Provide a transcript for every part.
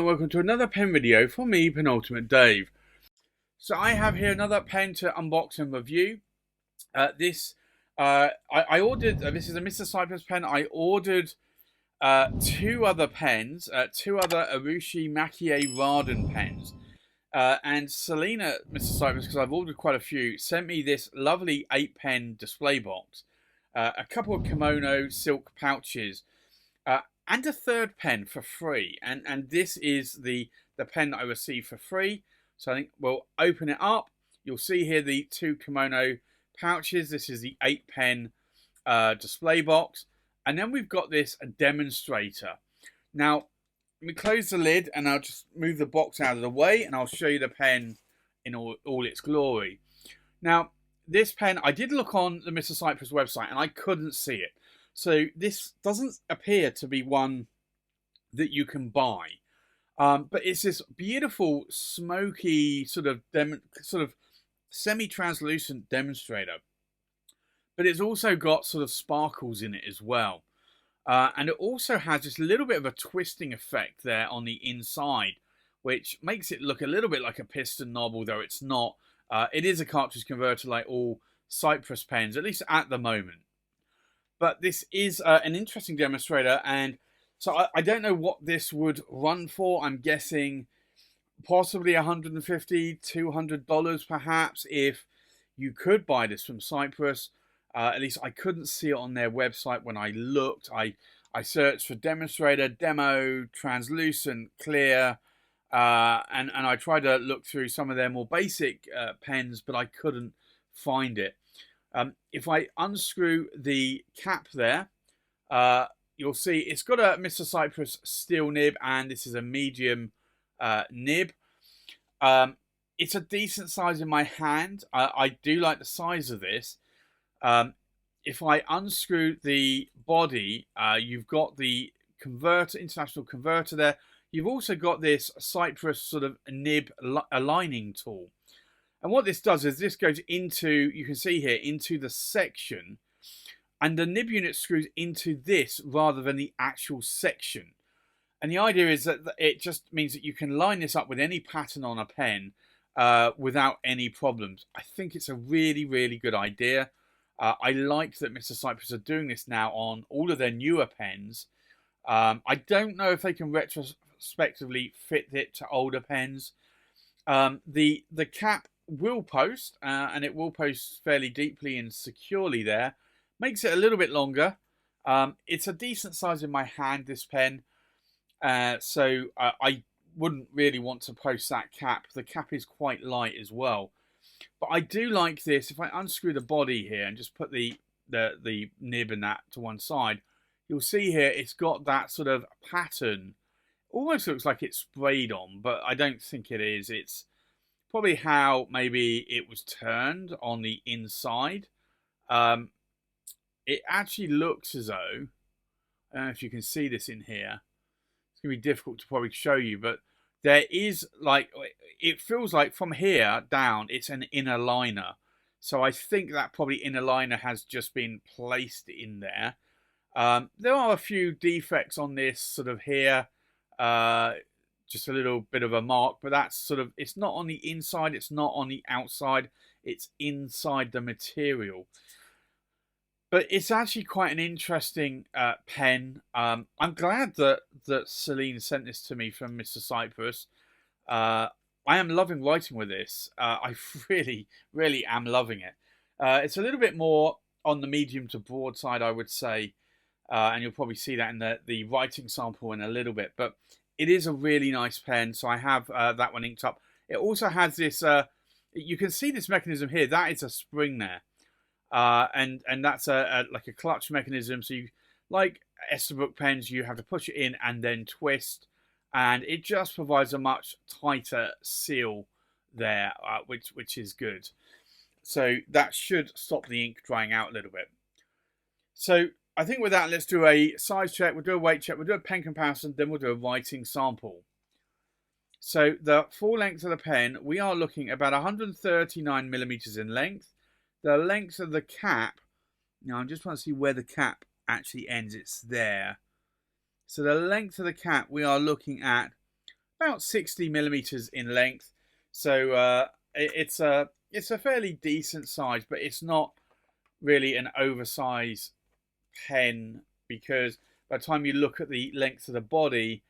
welcome to another pen video from me, Penultimate Dave. So I have here another pen to unbox and review. I ordered, this is a Mr. Cypress pen. I ordered two other pens, two other Urushi Maki Raden pens. And Selena, Mr. Cypress, because I've ordered quite a few, sent me this lovely 8-pen display box. A couple of kimono silk pouches. And a third pen for free, and this is the pen that I received for free. So I think we'll open it up. You'll see here the two kimono pouches. This is the 8-pen display box, and then we've got this demonstrator. Now let me close the lid, and I'll just move the box out of the way, and I'll show you the pen in all its glory. Now this pen, I did look on the Mr. Cypress website, and I couldn't see it. So this doesn't appear to be one that you can buy, but it's this beautiful, smoky sort of semi-translucent demonstrator. But it's also got sort of sparkles in it as well, and it also has this little bit of a twisting effect there on the inside, which makes it look a little bit like a piston knob, although it's not. It is a cartridge converter like all Cypress pens, at least at the moment. But this is an interesting demonstrator, and so I don't know what this would run for. I'm guessing possibly $150, $200 perhaps, if you could buy this from Cypress. At least I couldn't see it on their website when I looked. I searched for demonstrator, demo, translucent, clear, and I tried to look through some of their more basic pens, but I couldn't find it. If I unscrew the cap there, you'll see it's got a Mr. Cypress steel nib, and this is a medium nib. It's a decent size in my hand. I do like the size of this. If I unscrew the body, you've got the international converter there. You've also got this Cypress sort of nib aligning tool. And what this does is this goes into, you can see here, into the section, and the nib unit screws into this rather than the actual section. And the idea is that it just means that you can line this up with any pattern on a pen without any problems. I think it's a really, really good idea. I like that Mr. Cypress are doing this now on all of their newer pens. I don't know if they can retrospectively fit it to older pens. The cap will post, and it will post fairly deeply and securely there. Makes it a little bit longer. It's a decent size in my hand, this pen, so I wouldn't really want to post that cap. The cap is quite light as well, but I do like this. If I unscrew the body here and just put the nib and that to one side, you'll see here it's got that sort of pattern. Almost looks like it's sprayed on, but I don't think it is. It's probably how maybe it was turned on the inside. It actually looks as though, I don't know if you can see this in here. It's going to be difficult to probably show you, but there is like, it feels like from here down, it's an inner liner. So I think that probably inner liner has just been placed in there. There are a few defects on this sort of here. Just a little bit of a mark, but that's sort of, it's not on the inside, it's not on the outside, it's inside the material. But it's actually quite an interesting pen. I'm glad that Celine sent this to me from Mr. Cypress. I am loving writing with this. I really, really am loving it. It's a little bit more on the medium to broad side, I would say, and you'll probably see that in the writing sample in a little bit. But it is a really nice pen, so I have that one inked up. It also has this, you can see this mechanism here. That is a spring there. And that's like a clutch mechanism. So you, like Esterbrook pens, you have to push it in and then twist. And it just provides a much tighter seal there, which is good. So that should stop the ink drying out a little bit. So I think with that, let's do a size check, we'll do a weight check, we'll do a pen comparison, then we'll do a writing sample. So the full length of the pen, we are looking at about 139 millimeters in length. The length of the cap, now I just want to see where the cap actually ends, it's there. So the length of the cap, we are looking at about 60 millimeters in length. So it's a fairly decent size, but it's not really an oversized pen, because by the time you look at the length of the body,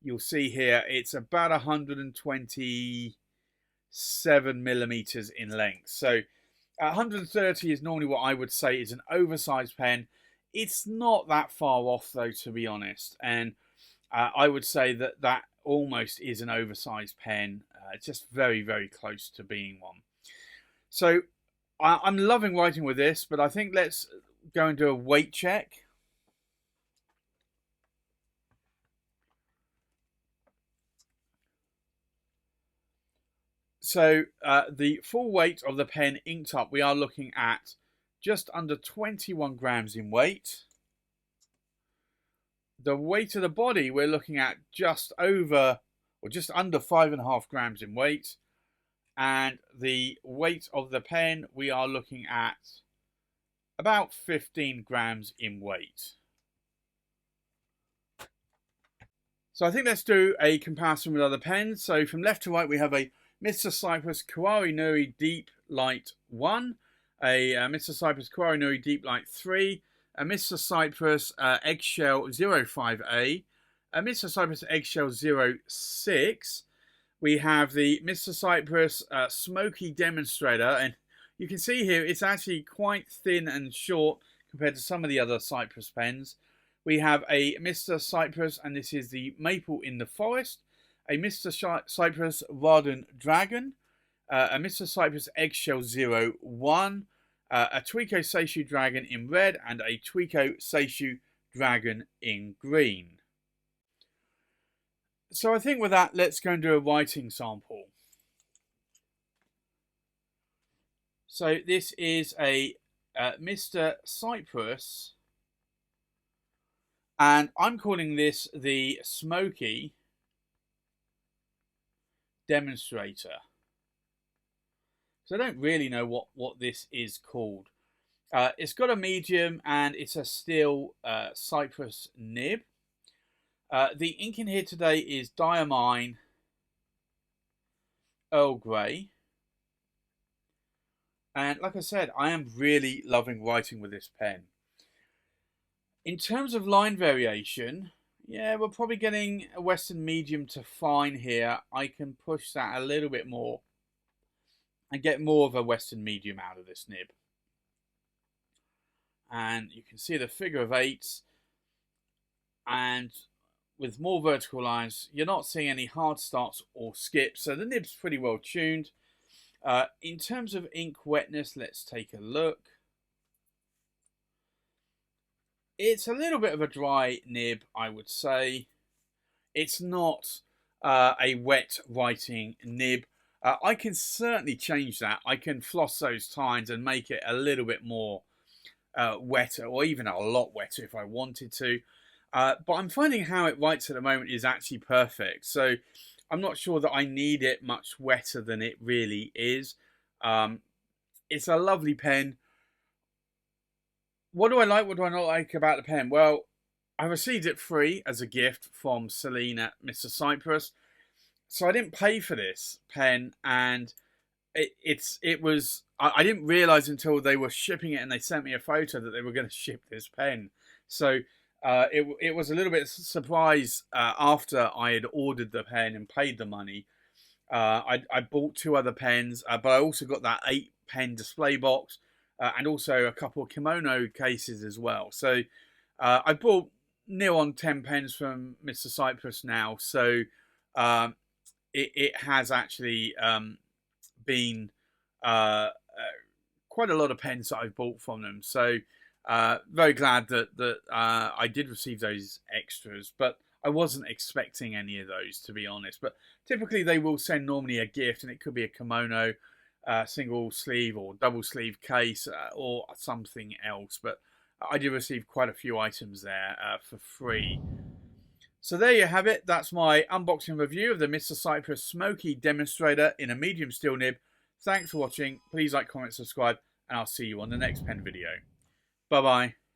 you'll see here it's about 127 millimeters in length. So 130 is normally what I would say is an oversized pen. It's not that far off though, to be honest, and I would say that that almost is an oversized pen. It's just very, very close to being one. So I'm loving writing with this, but I think let's go and do a weight check. So the full weight of the pen inked up, we are looking at just under 21 grams in weight. The weight of the body, we're looking at just over or just under 5.5 grams in weight. And the weight of the pen, we are looking at about 15 grams in weight. So I think let's do a comparison with other pens. So from left to right, we have a Mr. Cypress Kawari Nuri Deep Light 1, a Mr. Cypress Kawari Nuri Deep Light 3, a Mr. Cypress Eggshell 05A, a Mr. Cypress Eggshell 06. We have the Mr. Cypress Smokey Demonstrator, and you can see here it's actually quite thin and short compared to some of the other Cypress pens. We have a Mr. Cypress, and this is the Maple in the Forest, a Mr. Cypress Ardent Dragon, a Mr. Cypress Eggshell 01, a Tweeko Seishu Dragon in red, and a Tweeko Seishu Dragon in green. So I think with that, let's go and do a writing sample. So this is a Mr. Cypress, and I'm calling this the Smokey Demonstrator. So I don't really know what this is called. It's got a medium and it's a steel Cypress nib. The ink in here today is Diamine Earl Grey. And like I said, I am really loving writing with this pen. In terms of line variation, yeah, we're probably getting a Western medium to fine here. I can push that a little bit more and get more of a Western medium out of this nib. And you can see the figure of eights, and with more vertical lines, you're not seeing any hard starts or skips, so the nib's pretty well tuned. In terms of ink wetness, let's take a look. It's a little bit of a dry nib, I would say. It's not a wet writing nib. I can certainly change that. I can floss those tines and make it a little bit more wetter, or even a lot wetter if I wanted to. But I'm finding how it writes at the moment is actually perfect. So I'm not sure that I need it much wetter than it really is. It's a lovely pen. What do I like? What do I not like about the pen? Well, I received it free as a gift from Celine at Mr. Cypress. So I didn't pay for this pen, and it was I didn't realize until they were shipping it and they sent me a photo that they were going to ship this pen. So it was a little bit surprise after I had ordered the pen and paid the money. I bought 2 other pens, but I also got that 8-pen display box and also a couple of kimono cases as well. So I bought near on 10 pens from Mr. Cypress now. So it has actually been quite a lot of pens that I've bought from them. So very glad that I did receive those extras, but I wasn't expecting any of those, to be honest. But typically they will send normally a gift, and it could be a kimono, single sleeve or double sleeve case, or something else. But I did receive quite a few items there for free. So there you have it. That's my unboxing review of the Mr. Cypress Smokey Demonstrator in a medium steel nib. Thanks for watching. Please like, comment, subscribe, and I'll see you on the next pen video. Bye-bye.